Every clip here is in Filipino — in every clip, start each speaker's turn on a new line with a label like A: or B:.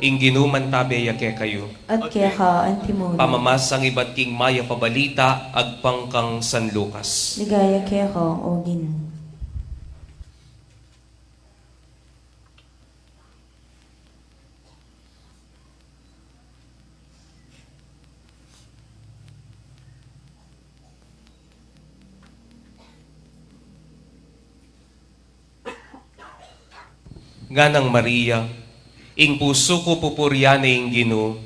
A: Ingginuman tabi yake kayo.
B: At kaya ka antimuno.
A: Pamamas ang iba't king maya pabalita, agpangkang San Lucas.
B: Ligaya kaya ka, O Ginoo.
A: Ganang Maria, ing puso ko pupuryane ing Ginoo,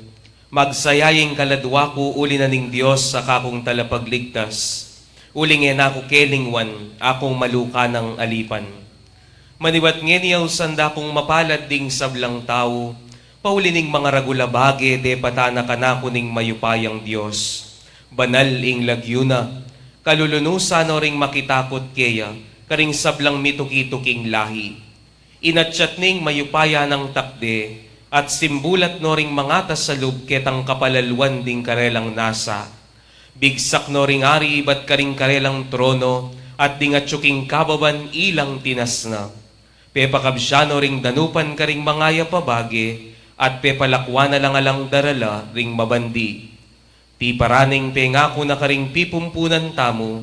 A: magsayaying kaladwa ko uli na ning Dios sa kakong talapagligtas, uling ako kelingwan, akong maluka ng alipan. Maniwat ngeniyaw sanda kong mapalad ding sablang tao, pauli ning mga ragulabage de patana kanako ning mayupayang Dios. Banal ing lagyuna, kalulunusa no ring makitakot keya, karing sablang mitukituking lahi. Inatsat ning mayupaya ng takde, at simbulat no ring mga tasalub ketang kapalalwan ding karelang nasa. Bigsak no ring ari iba't karing karelang trono, at dingatsuking kababan ilang tinasna. Pepakabsya no ring danupan karing mangaya pabage, at pepalakwa na lang alang darala ring mabandi. Ti paraning pengako na karing pipumpunan tamo,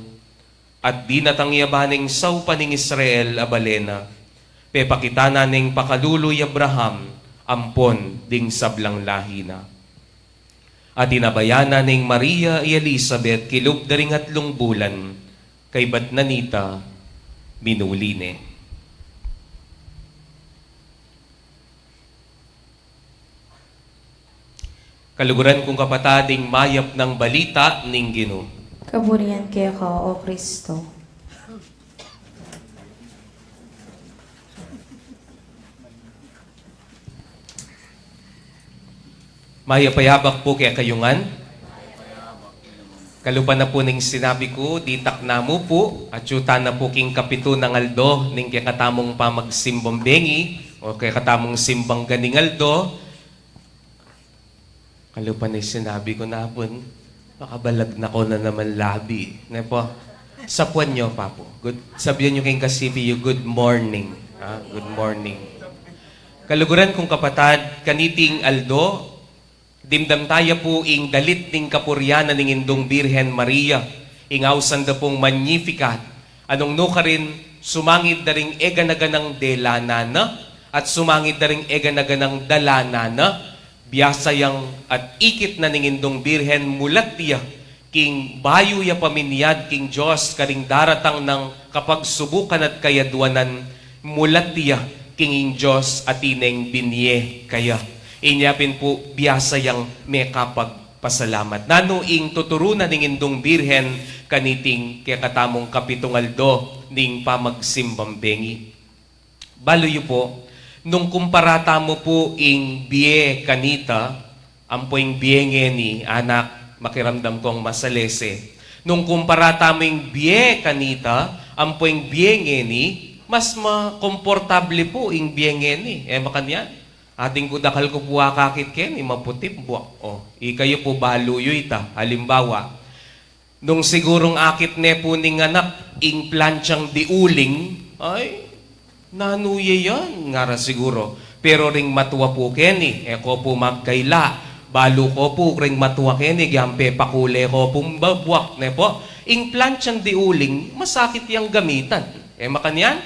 A: at di natangyabaning saupaning Israel abalena. Pepakita ning pakaluloy Abraham, ampon ding sablang lahina. At inabayana ning Maria y Elizabeth kilub daring atlong bulan, kay bat nanita minuline. Kaluguran kong kapatading mayap ng balita ning Ginoo.
B: Kaburihan kaya ka, O Kristo.
A: Mayapayabak po kaya kayungan. Kalupan na po ning sinabi ko, ditak na mo po, at yuta na po king kapito ng aldo, ning kaya katamong pamagsimbang bengi, o kaya katamong simbang ganing aldo. Kalupan na sinabi ko na po, makabalag na ko na naman labi. Ne po, sapuan nyo pa po. Sabihan nyo kayong kasipi yung good morning. Good morning. Kaluguran kong kapatad, kaniting aldo, dimdam tayo po ing dalit ning kapuryanan ning Indong Birhen Maria, ing awsan da pong Magnificat, anong no ka rin sumangid da ring eganaganang delanana, at sumangid da ring eganaganang dalanana, biyasayang at ikit na ning Indong Birhen mulat diya, king bayo ya paminyad king Diyos, karing daratang ng kapagsubukan at kayadwanan, mulat diya, king Diyos atineng binye kaya. Inyapin po biyasayang may kapagpasalamat. Nano ing tuturunan ning Indong Birhen kaniting kaya katamong kapitong aldo ning pamagsimbang bengi. Baloy po, nung kumparata mo po ing biye kanita, ampoing biye ngeni, anak, makiramdam kong masalese. Nung kumparata mo ing biye kanita, ampoing biye ngeni, mas makomportable po ing biye ngeni. Makanyan. Ating kudakal ko buwa kakit ken, maputi buwak. Ikayo po baluyoy ta. Halimbawa, nung sigurong akit ne po ning anak, ing planchang diuling, ay, nanuye yan, ngara siguro. Pero ring matuwa po ken, ko po magkaila, balo ko po ring matuwa ken, gyampe pakule ko pong babuwak, ne po. Ing planchang diuling, masakit yang gamitan. Makanyan,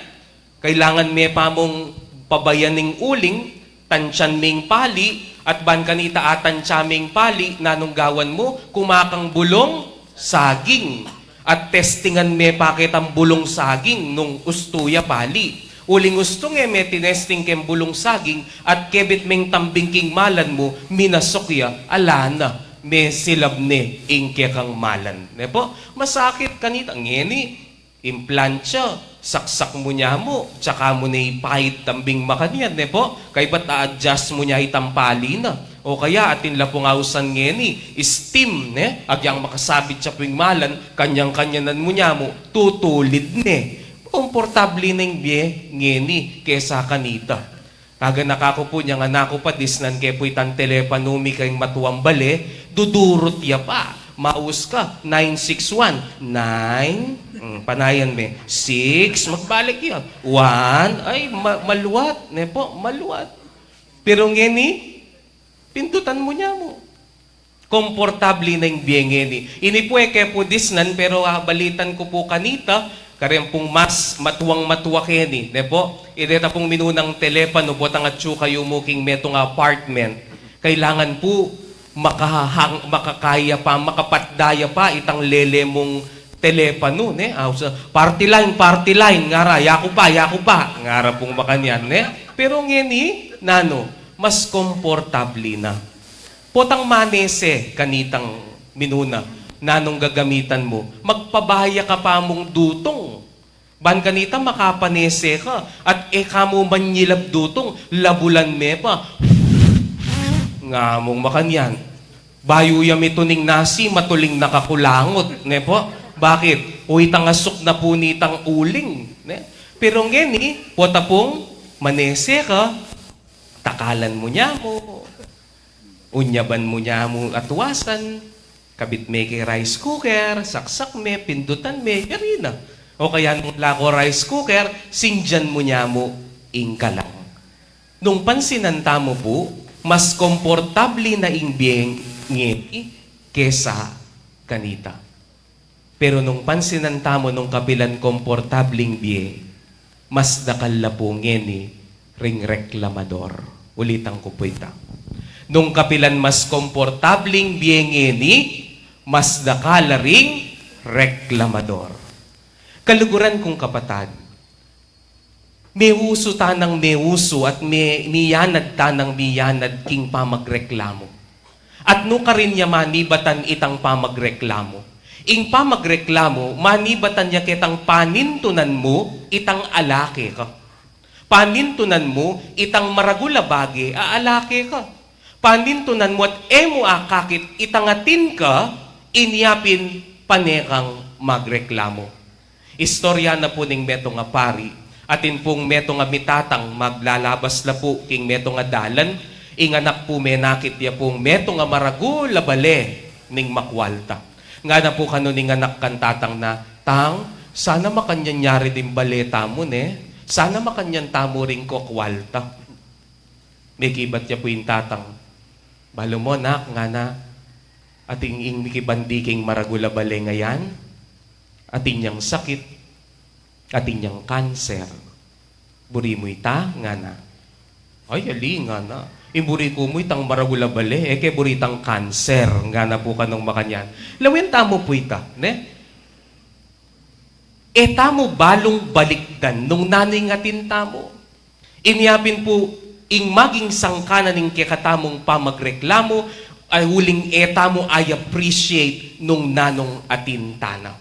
A: kailangan may pamong pabayaning uling, tansyan ming pali, at ban kanita atansya ming pali, nanong gawan mo, kumakang bulong saging. At testingan me pakit ang bulong saging nung ustuya pali. Uling ustong may tinesting kem bulong saging, at kebit ming tambing king malan mo, minasokya, alana, me silab ne, ingke kang malan. Ne po, masakit kanita, ngeni, implantya, saksak mo niya mo, tsaka mo na ipahit tambing makanyan, ne po? Kay ba't a-adjust mo niya itampali na? O kaya atin lapong ausan ngeni, steam, ne? Agyang makasabit siya puwing malan, kanyang-kanyanan mo niya mo, tutulid, ne? Komportable ng biye, ngeni, kesa kanita. Kaga nakako po niya nga nako pa, disnan kay po itang telepanumi kayong matuwang bale, dudurot ya pa. Maus ka, 961. 9, panayan me. 6, magbalik yun. 1, ay, maluwat. Ne po, maluwat. Pero ngeni, Pindutan mo niya mo. Komportable na yung biyengeni. Ini po ke po disnan, pero balitan ko po kanita, karyan pong mas matuwang-matuwa keni. Ne po, ideta pong minunang telepono po tang atsu kayo muking metong apartment. Kailangan po makakaya pa, makapatdaya pa itang lele mong telepono. Ne? Party line, ngara, yaku pa, ngara pong makanyan. Ne? Pero ngeni, nano, mas komportable na. Potang manese kanitang minuna, nanong gagamitan mo, magpabahaya ka pa mong dutong. Ban kanita makapanese ka, at kamo manyilab dutong, labulan me pa. Nga mong makanyan. Bayo yam ito ning nasi, matuling nakakulangot. Ne po? Bakit? Uy, tangasok na po nitang uling. Ne? Pero ngeni, pota pong manese ka, takalan mo niya mo. Unyaban mo niya mo atwasan, kabit me kay rice cooker, saksak me, pindutan me, yarina. O kaya nung lako rice cooker, singjan mo niya mo, ingka lang. Nung pansinanta mo po, mas komportable na ingbiyeng ngiti kesa kanita. Pero nung pansinanta mo nung kapilan komportabling biye, mas nakala po ngeni ring reklamador. Ulitan ko po ita. Nung kapilan mas komportabling biyengeni, mas nakala ring reklamador. Kaluguran kong kapatad, may uso tanang may uso at may miyanad tanang miyanad king pamagreklamo. At no ka rin niya manibatan itang pamagreklamo. Ing pamagreklamo, manibatan niya kitang panintunan mo itang alake ka. Panintunan mo itang maragulabagi aalake ka. Panintunan mo at emo akakit itangatin ka, inyapin panekang magreklamo. Istorya na po ning meto nga pari, atin pong meto nga mitatang maglalabas na po king meto nga dalan, inganak po menakit ya pong meto nga maragulabale ning makwalta. Nga na po kano ning anak kantatang na, tang, sana makanyanyari din baleta mo ne, sana makanyan tamo ring kokwalta. May kibat ya po yung tatang, balo mo nak, nga na, ating imikibandiking maragulabale ngayan, ating niyang sakit, ating niyang kanser. Buri mo ita, nga na. Ay, ali, nga na. Imburi ko mo itang maragulabale, eke buritang kanser, nga na po kanong makanyan. Lawin tamo po ita, ne? E tamo balong balikdan, nung naningatin tamo. Inyapin po, ing maging sangkanan ng kekatamong pamagreklamo, ay huling etamo ay appreciate nung nanong atin tana.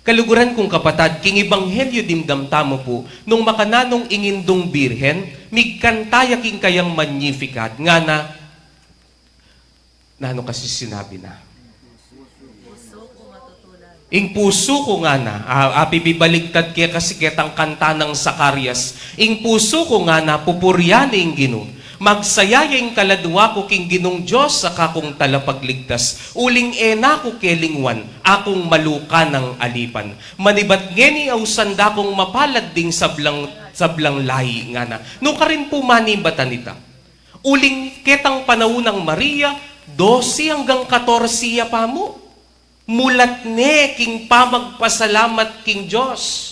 A: Kaluguran kong kapatad, king ibanghelyo dimdam tamo po, nung makananong ingindong birhen, migkantaya king kayang magnificat, nga na, nano kasi sinabi na, ing puso ko nga na, apibibaligtad kaya kasi ketang kanta ng Sakarias, ing puso ko nga na, pupuryan ing Ginoo, magsayayang kaladwa ko king Ginong Diyos sa kakong talapagligtas, uling ena ko kelingwan, akong maluka ng alipan. Manibat ngeni ausanda kong mapalad ding sablang lahi nga na. No ka rin po manibatan ita. Uling ketang panaunang Maria, 12 hanggang 14 pa mo. Mulat ne king pamagpasalamat king Diyos.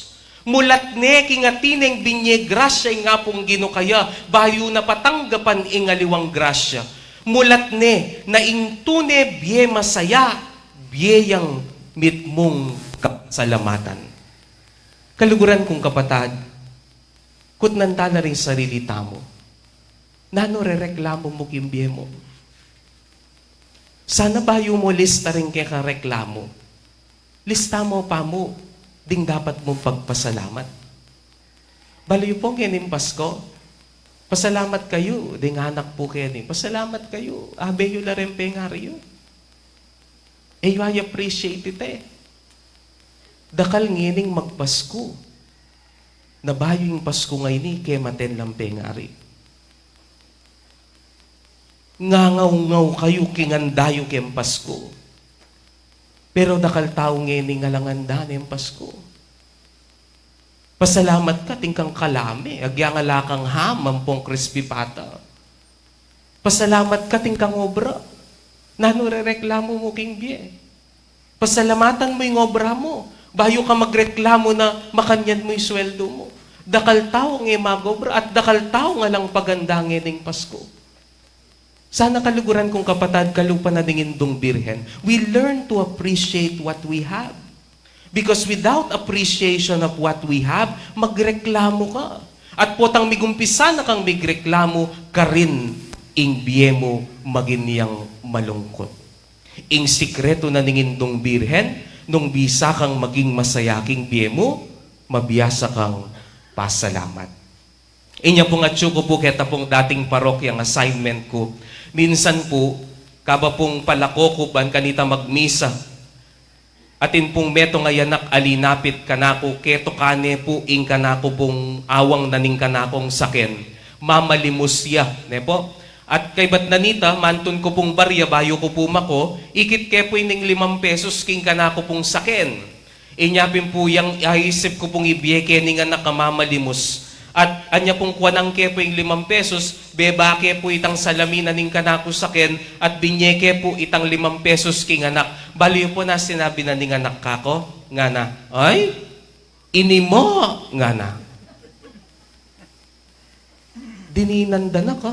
A: Mulat ne king atineng binye grasya nga pong ginukaya, bayo na patanggapan ingaliwang grasya. Mulat ne na ing tune biye masaya, biyeyang mitmong kasalamatan. Kaluguran kong kapatad, kutnanta na rin sarili tamo. Nano re-reklamo mo kimbiye mo? Sana bayo mo lista rin kaya kareklamo. Lista mo pa mo, ding dapat mong pagpasalamat. Baliw po kening Pasko, pasalamat kayo, ding anak po kening, pasalamat kayo, abeyo la rin pengaryo. I appreciate it eh. Dakal ngining magpasko, na bayo yung Pasko ngayon kaya maten lang pengari. Ngangaw-ngaw kayo kingandayo kem Pasko. Pero dakal tao ngeni nga langanda ng Pasko. Pasalamat ka tingkang kalami, agya nga lakang hamam pong crispy pata. Pasalamat ka ting kang obra. Nano rereklamo mo king biye. Pasalamatan mo yung obra mo. Bayo ka magreklamo na makanyan mo yung sweldo mo. Dakal tao ng magobra at dakal tao nga lang pagandangin ng Pasko. Sana kaluguran kong kapatad, kalupa na dingin dong birhen, we learn to appreciate what we have. Because without appreciation of what we have, magreklamo ka. At potang migumpisa na kang migreklamo, ka rin ing biye mo maginiyang malungkot. Ing sikreto na ningin dong birhen, nung bisa kang maging masayaking biye mo, mabiyasa kang pasalamat. Inya pong atyo ko po keta pong dating parokyang assignment ko. Minsan po, kaba pong palako ko ban kanita magmisa. Atin pong meto nga yanak alinapit kanako, keto kane po ing kanako pong awang naning kanakong saken. Mamalimusya, ne po? At kay bat nanita, mantun ko pong barya, bayo ko po mako, ikit ke po ining 5 pesos king kanako pong saken. Inyapin po yung aisip ko pong ibiyeke ni nga nakamamalimos. At anya pong kuwanang ke po yung 5 pesos, bebake po itang salaminan ning kanako saken, at binyeke po itang 5 pesos king anak. Baliw po na sinabi na ning anak kako, nga na, ay, ini mo, nga na. Dininanda na ka.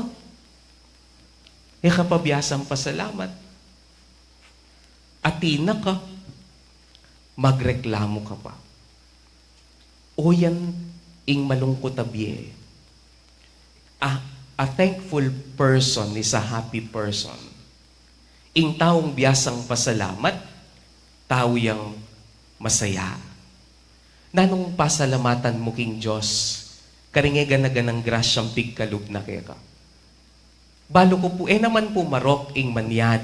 A: E kapabiyasang pasalamat. Atina ka. Magreklamo ka pa. O yan, ing malungkot abye. A thankful person is a happy person. Ing taong biyasang pasalamat, tao yang masaya. Nanong pasalamatan mo king Diyos, karingegan na ganang grasyang pigkalub na kaya. Balo ko po, naman po marok ing manyad,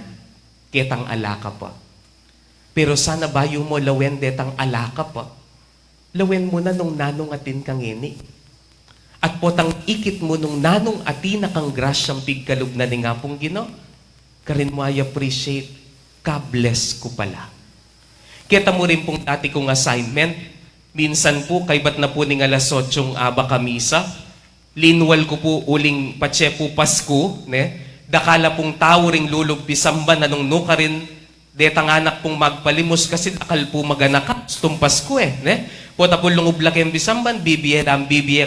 A: ketang alaka pa. Pero sana bayo mo lawen detang alaka pa. Lawen mo na nung nanong atin kang ini. At potang ikit mo nung nanong atin na kang grasyang pigkalub na ni nga pong Gino. Karin mo ay appreciate, ka-bless ko pala. Kita mo rin pong dati kong assignment. Minsan po, kay ba't na po ning alas 8 aba kamisa, linwal ko po uling patse po Pasko, ne? Dakala pong tao ring lulog bisamba na nung nuka rin, detang anak pong magpalimos kasi dakal po maganak tum Pasko ne? Pota po lungublak yung bisamban, bibiye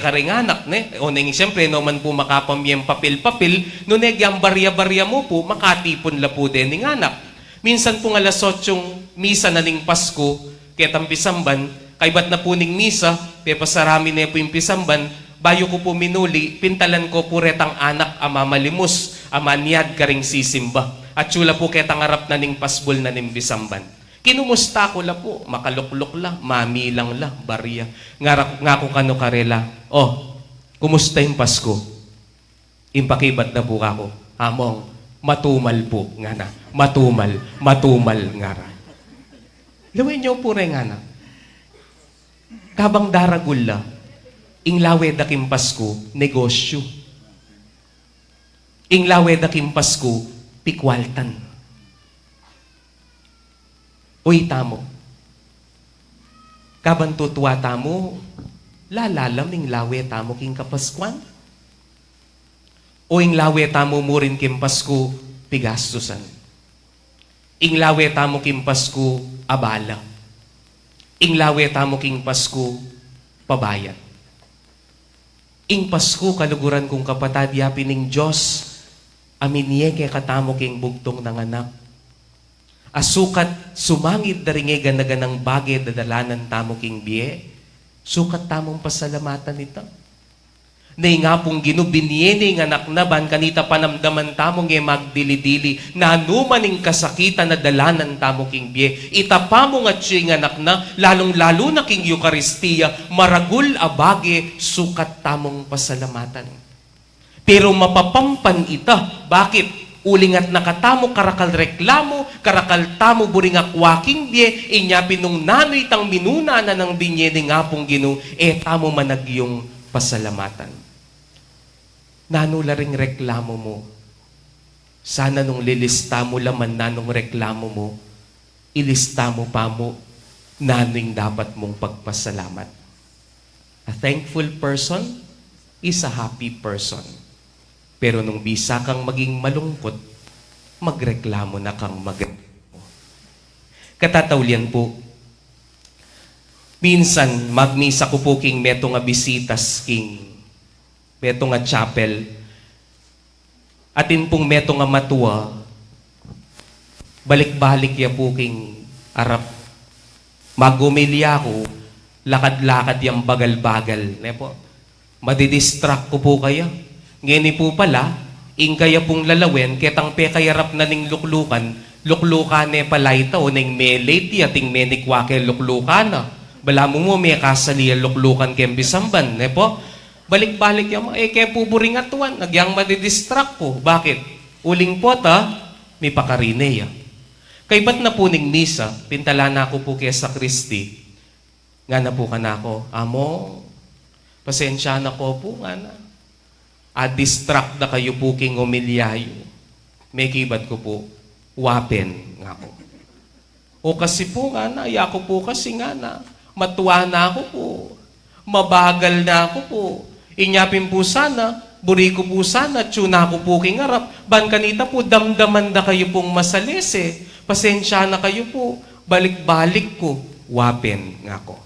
A: ka ring anak, ne? O nang siyempre, no man po makapamiyang papel-papel, no negyang barya-barya mo po, makatipon la po din ng anak. Minsan po alas 8 misa na ning Pasko, ketang bisamban, kay ba't na po ning misa, pepasarami na po yung bisamban, bayo ko po minuli, pintalan ko po retang anak amamalimos, amanyad ka ring sisimba. At sula po ketang harap na ning pasbol na ning bisamban. Kinumusta ko la po, makaluklok la, mamilang la, barya. Nga ko kano karela, kumusta yung Pasko? Impakibat na po ako, among, matumal po, nga na, matumal, nga ra. Lawin niyo po rin nga na. Kabang daragul la, ing lawe da kim Pasko, negosyo. Ing lawe da kim Pasko, pikwaltan. Uy, tamo. Kabang tutwa tamo, lalalam ing lawe tamo king kapaskuan. O ing lawe tamo mo rin kim Pasko, pigastusan. Ing lawe tamo kim Pasko, abala. Ing lawe tamo king Pasko, pabayat. Ing Pasko, kaluguran kong kapatad, yapin ning Diyos, aminye kay katamo king bugtong ng anak. Asukat, sumangid na ringe ganaganang bagay dadalanan tamo king biye, sukat tamong pasalamatan ito. Nay nga pong ginubinye nga naknaban, kanita panamdaman tamong magdili-dili, na anumaning kasakitan na dalanan tamo king biye, itapamo nga siya nga nakna, lalong-lalo na king Eucharistia, maragul abage, sukat tamong pasalamatan. Pero mapapampan ita, bakit? Ulingat nakatamo, karakal reklamo, karakal tamo buringak waking biye, inyapin nung nanoy tang minuna na ng binye ni nga pong Gino, tamo managyong pasalamatan. Nanula ring reklamo mo. Sana nung lilista mo laman na nung reklamo mo, ilista mo pa mo naning dapat mong pagpasalamat. A thankful person is a happy person. Pero nung bisa kang maging malungkot, magreklamo na kang magreklamo. Katataulian po, minsan magmisa ko po king meto nga bisitas king meto nga chapel, atin pong meto nga matua, balik-balik ya po king arap. Magumilya ko, lakad-lakad yung bagal-bagal. Ne po? Madidistract ko po kayo. Ngeni po pala, ing kaya pong lalawin, ketang pe kayarap na ning luklukan, luklukan ne pala ito, ning may late ating menikwake luklukan na. Bala mo may kasali luklukan kem bisamban. Ne po? Balik-balik yung kaya po buring atuan, nagyang madidistract ko. Bakit? Uling po may pakarine ya. Kay ba't na po ning misa, pintala na ako po kaya sa Kristi, nga na po ka na ako, amo, pasensya na ko po nga na. Distract na kayo po king umilyayo. May kibat ko po, wapen nga ko. O kasi po nga na, ko po kasi nga na, matuwa na ako po, mabagal na ako po, inyapin po sana, buri ko po sana, tuna ko po king harap, ban kanita po, damdaman na kayo pong masalese, pasensya na kayo po, balik-balik ko, wapen nga ko.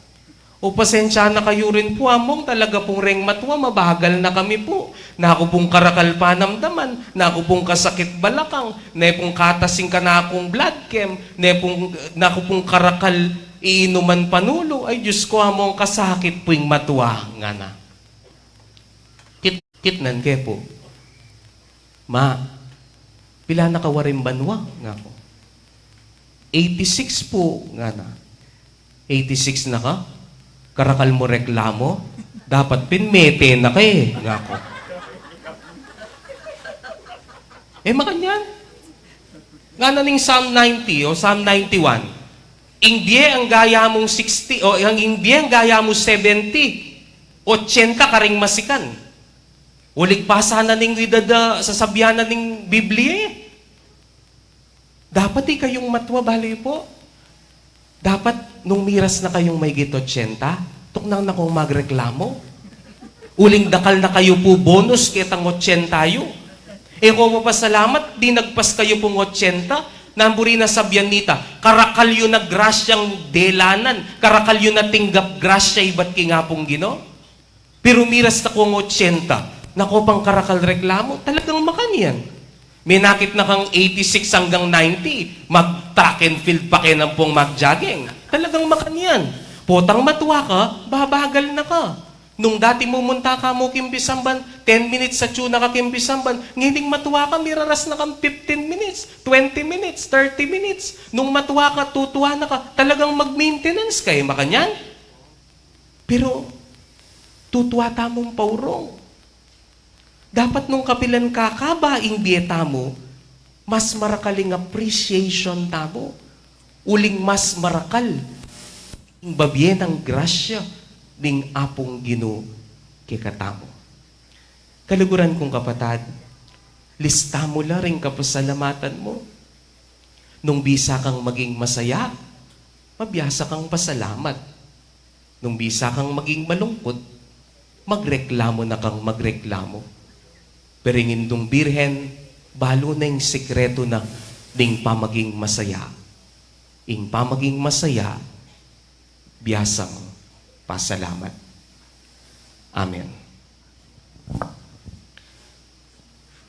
A: O pasensya na kayo rin po, among talaga pong reng matwa, mabagal na kami po. Na ako pong karakal panamdaman, na ako pong kasakit balakang, na pong katasing ka na akong blood chem, na ako pong karakal iinuman panulo. Ay Diyos ko, among kasakit po yung matwa nga na. Kitnan ke po. Ma, pila nakawaring banwa nga ko. 86 po nga na. 86 na ka? Karakal mo reklamo, dapat pinmete na kayo. Nga ko. Makanyan. Nga na ning Psalm 90 o Psalm 91. Indie ang gaya mong 60 o ang indie ang gaya mo 70. 80 karing masikan. Ulig pa sana ning widada sasabihan na ning Biblia. Dapat kayong matwa bali po. Dapat nung miras na kayong may gito 80, tuknang na kong magreklamo. Uling dakal na kayo po bonus kitang 80 tayo. Ko papasalamat, di nagpas kayo pong 80, namburi na sabyan nita, karakal yun na grasyang delanan, karakal yun na tinggap grasya, iba't kingapong gino. Pero miras na kong 80, nako pang karakal reklamo, talagang makanyan. May nakit na kang 86 hanggang 90, mag-track and field pa kayo ng pong mag-jogging. Talagang makanyan. Potang matuwa ka, babagal na ka. Nung dati mumunta ka mo kimbisamban, 10 minutes sa tuna ka kimbisamban, ngiling matuwa ka, miraras na kang 15 minutes, 20 minutes, 30 minutes. Nung matuwa ka, tutuwa na ka, talagang mag-maintenance kayo, makanyan. Pero, tutuwa tamong paurong. Dapat nung kapilan kakabaing dieta mo, mas marakaling appreciation tamo. Uling mas marakal. Ang babyen ng grasya ning apong Ginoo kikatamo. Kaluguran kong kapatad, lista mo la rin kapasalamatan mo. Nung bisa kang maging masaya, mabiyasa kang pasalamat. Nung bisa kang maging malungkot, magreklamo na kang magreklamo. Pero indong birhen, balo na yung sekreto na ding pamaging masaya. Ing pamaging masaya, biyasang pasalamat. Amen.